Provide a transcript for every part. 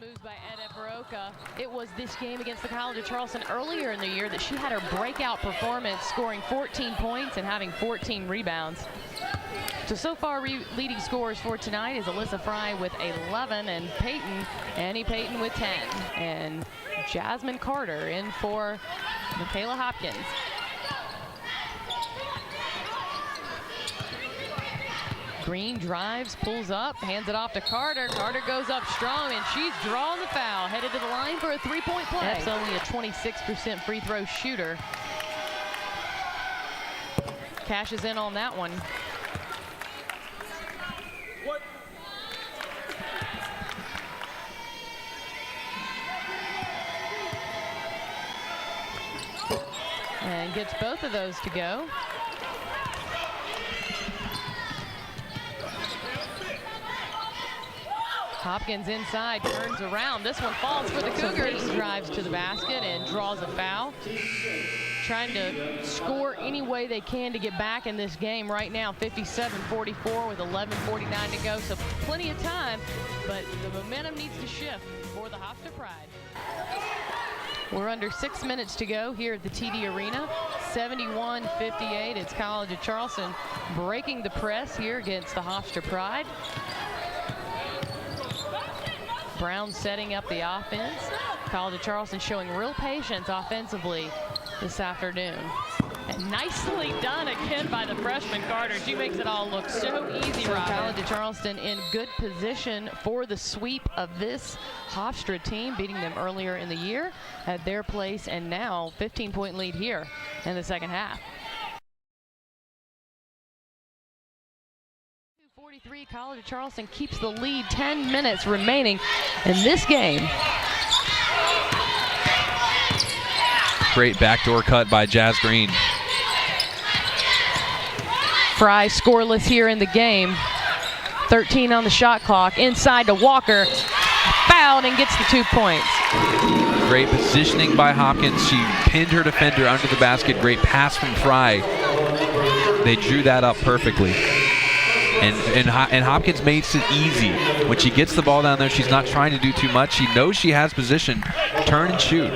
Moves by Edna Baroka. It was this game against the College of Charleston earlier in the year that she had her breakout performance, scoring 14 points and having 14 rebounds. So far, leading scorers for tonight is Alyssa Fry with 11 and Annie Payton with 10. And Jasmine Carter in for Michaela Hopkins. Green drives, pulls up, hands it off to Carter. Carter goes up strong, and she's drawing the foul. Headed to the line for a three-point play. That's only a 26% free throw shooter. Cashes in on that one. And gets both of those to go. Hopkins inside, turns around. This one falls for the Cougars. Drives to the basket and draws a foul. Trying to score any way they can to get back in this game right now. 57-44 with 11:49 to go. So plenty of time, but the momentum needs to shift for the Hofstra Pride. We're under 6 minutes to go here at the TD Arena. 71-58. It's College of Charleston breaking the press here against the Hofstra Pride. Brown setting up the offense. College of Charleston showing real patience offensively this afternoon. And nicely done again by the freshman Carter. She makes it all look so easy, Robin. College of Charleston in good position for the sweep of this Hofstra team, beating them earlier in the year at their place, and now 15-point lead here in the second half. 43, College of Charleston keeps the lead. 10 minutes remaining in this game. Great backdoor cut by Jazz Green. Fry scoreless here in the game. 13 on the shot clock. Inside to Walker. Fouled and gets the 2 points. Great positioning by Hopkins. She pinned her defender under the basket. Great pass from Fry. They drew that up perfectly. And Hopkins makes it easy. When she gets the ball down there, she's not trying to do too much. She knows she has position. Turn and shoot.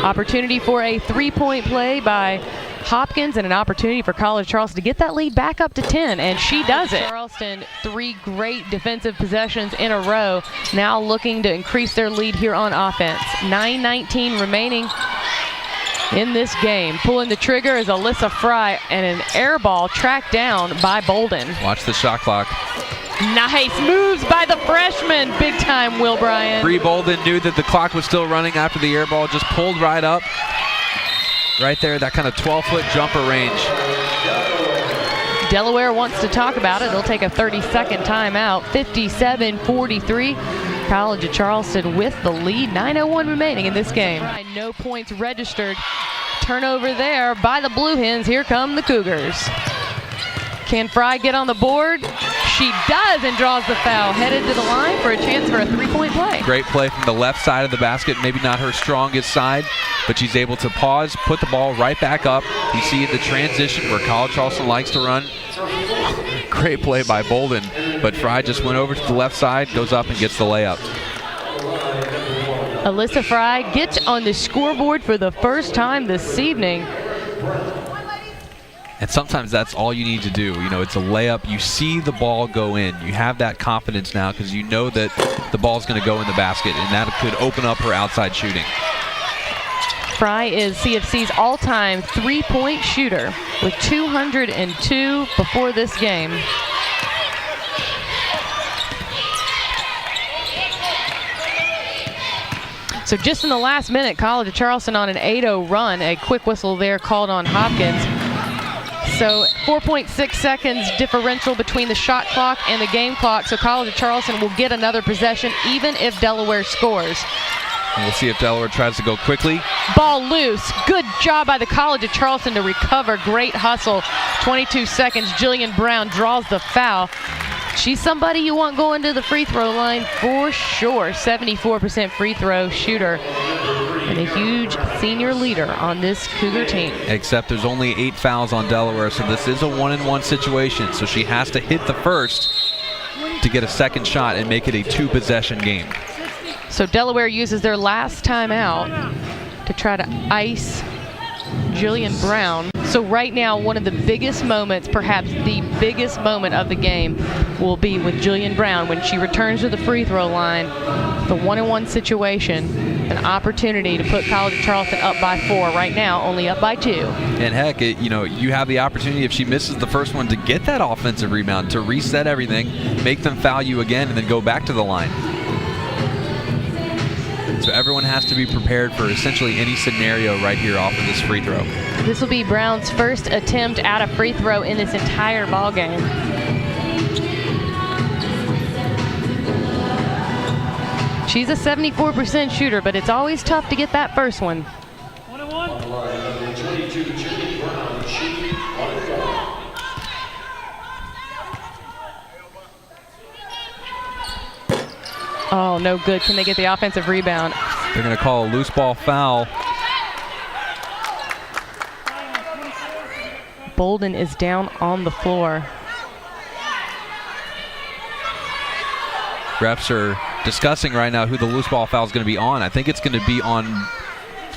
Opportunity for a three-point play by Hopkins, and an opportunity for College of Charleston to get that lead back up to 10, and she does it. Charleston, 3 great defensive possessions in a row, now looking to increase their lead here on offense. 9:19 remaining in this game. Pulling the trigger is Alyssa Fry, and an air ball tracked down by Bolden. Watch the shot clock. Nice moves by the freshman. Big time, Will Bryan. Bree Bolden knew that the clock was still running after the air ball, just pulled right up. Right there, that kind of 12-foot jumper range. Delaware wants to talk about it. They'll take a 30-second timeout. 57-43. College of Charleston with the lead. 9:01 remaining in this game. No points registered. Turnover there by the Blue Hens. Here come the Cougars. Can Fry get on the board? She does, and draws the foul. Headed to the line for a chance for a three-point play. Great play from the left side of the basket. Maybe not her strongest side, but she's able to pause, put the ball right back up. You see in the transition where College Charleston likes to run. Great play by Bolden, but Fry just went over to the left side, goes up and gets the layup. Alyssa Fry gets on the scoreboard for the first time this evening. And sometimes that's all you need to do. You know, it's a layup. You see the ball go in. You have that confidence now because you know that the ball's going to go in the basket, and that could open up her outside shooting. Fry is CFC's all-time three-point shooter with 202 before this game. So just in the last minute, College of Charleston on an 8-0 run. A quick whistle there called on Hopkins. So 4.6 seconds differential between the shot clock and the game clock. So College of Charleston will get another possession even if Delaware scores. And we'll see if Delaware tries to go quickly. Ball loose. Good job by the College of Charleston to recover. Great hustle. 22 seconds. Jillian Brown draws the foul. She's somebody you want going to the free throw line for sure. 74% free throw shooter. And a huge senior leader on this Cougar team. Except there's only 8 fouls on Delaware, so this is a 1-and-1 situation. So she has to hit the first to get a second shot and make it a 2-possession game. So Delaware uses their last timeout to try to ice Jillian Brown. So right now, one of the biggest moments, perhaps the biggest moment of the game, will be with Jillian Brown when she returns to the free throw line. The 1-on-1 situation, an opportunity to put College of Charleston up by 4. Right now, only up by 2. And heck, you have the opportunity, if she misses the first one, to get that offensive rebound, to reset everything, make them foul you again, and then go back to the line. So everyone has to be prepared for essentially any scenario right here off of this free throw. This will be Brown's first attempt at a free throw in this entire ball game. She's a 74% shooter, but it's always tough to get that first one. 1-1. Oh, no good. Can they get the offensive rebound? They're going to call a loose ball foul. Bolden is down on the floor. Refs are discussing right now who the loose ball foul is going to be on. I think it's going to be on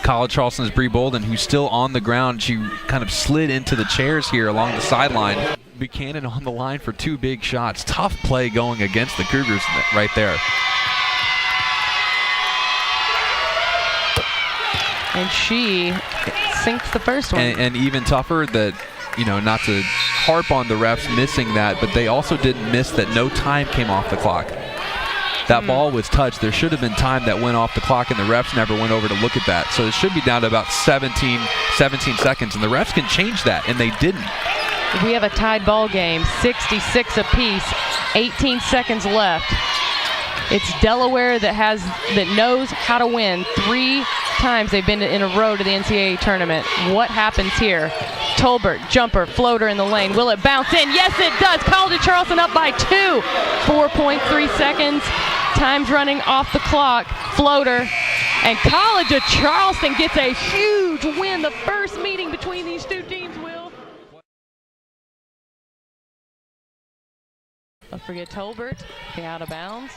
College Charleston's Bree Bolden, who's still on the ground. She kind of slid into the chairs here along the sideline. Buchanan on the line for 2 big shots. Tough play going against the Cougars right there. And she sinks the first one. And even tougher that, not to harp on the refs missing that, but they also didn't miss that no time came off the clock. That ball was touched. There should have been time that went off the clock, and the refs never went over to look at that. So it should be down to about 17 seconds, and the refs can change that, and they didn't. We have a tied ball game, 66 apiece, 18 seconds left. It's Delaware that knows how to win. 3 times they've been in a row to the NCAA tournament. What happens here? Tolbert, jumper, floater in the lane. Will it bounce in? Yes, it does. College of Charleston up by 2. 4.3 seconds. Time's running off the clock. Floater. And College of Charleston gets a huge win. The first meeting between these two teams, Will. Don't forget Tolbert, out of bounds.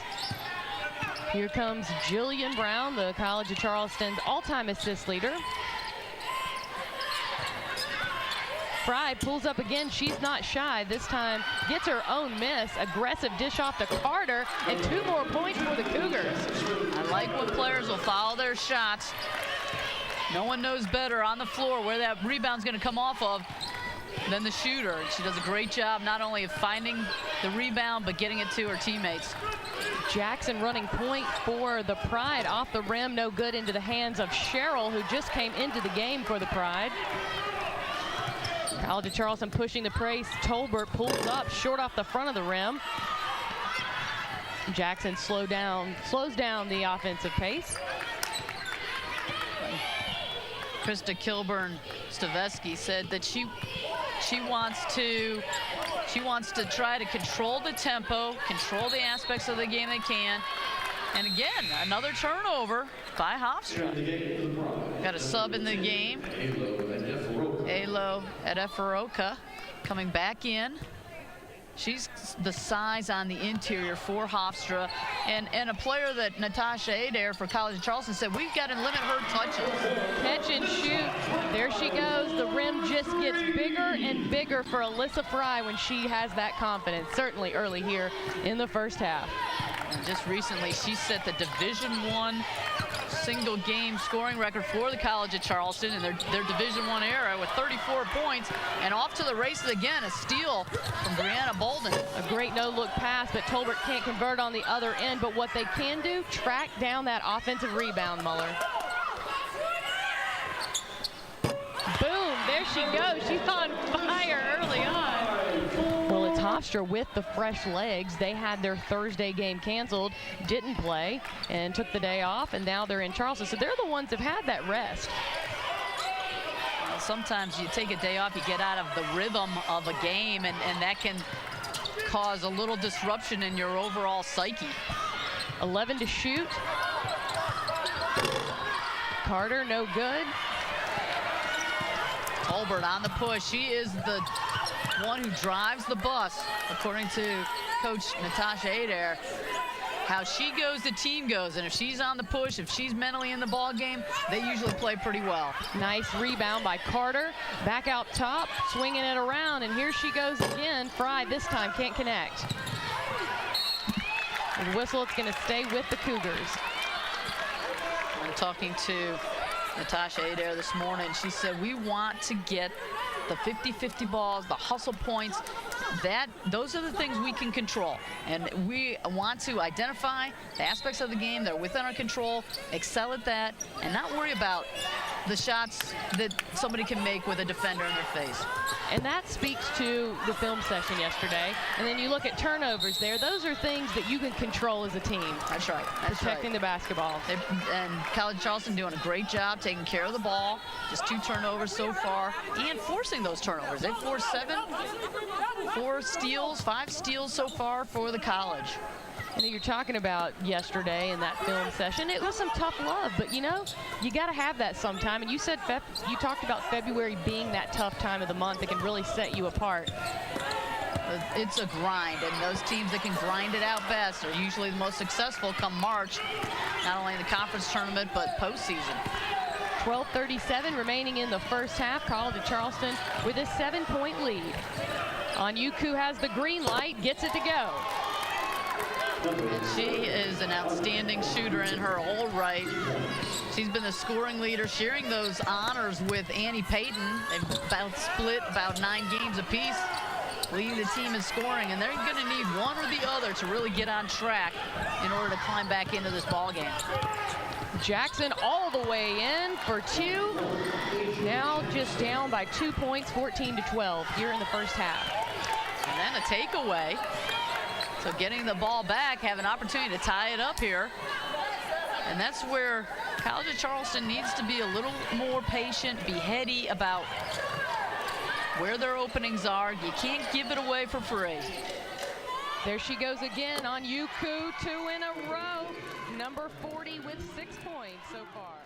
Here comes Jillian Brown, the College of Charleston's all-time assist leader. Fry pulls up again. She's not shy. This time gets her own miss. Aggressive dish off to Carter, and 2 more points for the Cougars. I like when players will follow their shots. No one knows better on the floor where that rebound's going to come off of than the shooter. She does a great job not only of finding the rebound, but getting it to her teammates. Jackson running point for the Pride. Off the rim, no good, into the hands of Cheryl, who just came into the game for the Pride. College of Charleston pushing the press. Tolbert pulls up short off the front of the rim. Jackson slows down the offensive pace. Krista Kilburn-Stavesky said that she wants to try to control the tempo, control the aspects of the game they can. And again, another turnover by Hofstra. Got a sub in the game. Alo Edeferoka coming back in. She's the size on the interior for Hofstra, and a player that Natasha Adair for College of Charleston said, we've got to limit her touches. Catch and shoot. There she goes. The rim just gets bigger and bigger for Alyssa Fry when she has that confidence, certainly early here in the first half. And just recently, she set the Division I single game scoring record for the College of Charleston in their Division I era with 34 points, and off to the races again. A steal from Brianna Bolden. A great no-look pass, but Tolbert can't convert on the other end. But what they can do, track down that offensive rebound, Muller. Boom, there she goes. She's on fire early on. Well, it's Hofstra with the fresh legs. They had their Thursday game canceled, didn't play, and took the day off, and now they're in Charleston. So they're the ones that have had that rest. Well, sometimes you take a day off, you get out of the rhythm of a game, and that can cause a little disruption in your overall psyche. 11 to shoot. Carter, no good. Tolbert on the push. She is the one who drives the bus, according to Coach Natasha Adair. how she goes, the team goes. And if she's on the push, if she's mentally in the ball game, they usually play pretty well. Nice rebound by Carter. Back out top, swinging it around, and here she goes again. Fry this time can't connect. The whistle, it's going to stay with the Cougars. I'm talking to Natasha Adair this morning. She said, we want to get the 50-50 balls, the hustle points. Those are the things we can control. And we want to identify the aspects of the game that are within our control, excel at that, and not worry about the shots that somebody can make with a defender in their face. And that speaks to the film session yesterday. And then you look at turnovers there. Those are things that you can control as a team. That's right. That's protecting the basketball. And College Charleston doing a great job taking care of the ball. Just 2 turnovers so far and forcing those turnovers. They've forced 7, 4 steals, 5 steals so far for the college. You know, you're talking about yesterday in that film session. It was some tough love, but you know, you got to have that sometime. And you said you talked about February being that tough time of the month that can really set you apart. It's a grind, and those teams that can grind it out best are usually the most successful come March, not only in the conference tournament, but postseason. 12:37 remaining in the first half. College of Charleston with a 7-point lead. Onyuku has the green light, gets it to go. And she is an outstanding shooter in her whole right. She's been the scoring leader, sharing those honors with Annie Payton. They've about split about 9 games apiece, leading the team in scoring, and they're going to need one or the other to really get on track in order to climb back into this ball game. Jackson all the way in for 2. Now just down by 2 points, 14-12 here in the first half. And then a takeaway. So getting the ball back, have an opportunity to tie it up here. And that's where College of Charleston needs to be a little more patient, be heady about where their openings are. You can't give it away for free. There she goes again on Onyuku, 2 in a row. Number 40 with 6 points so far.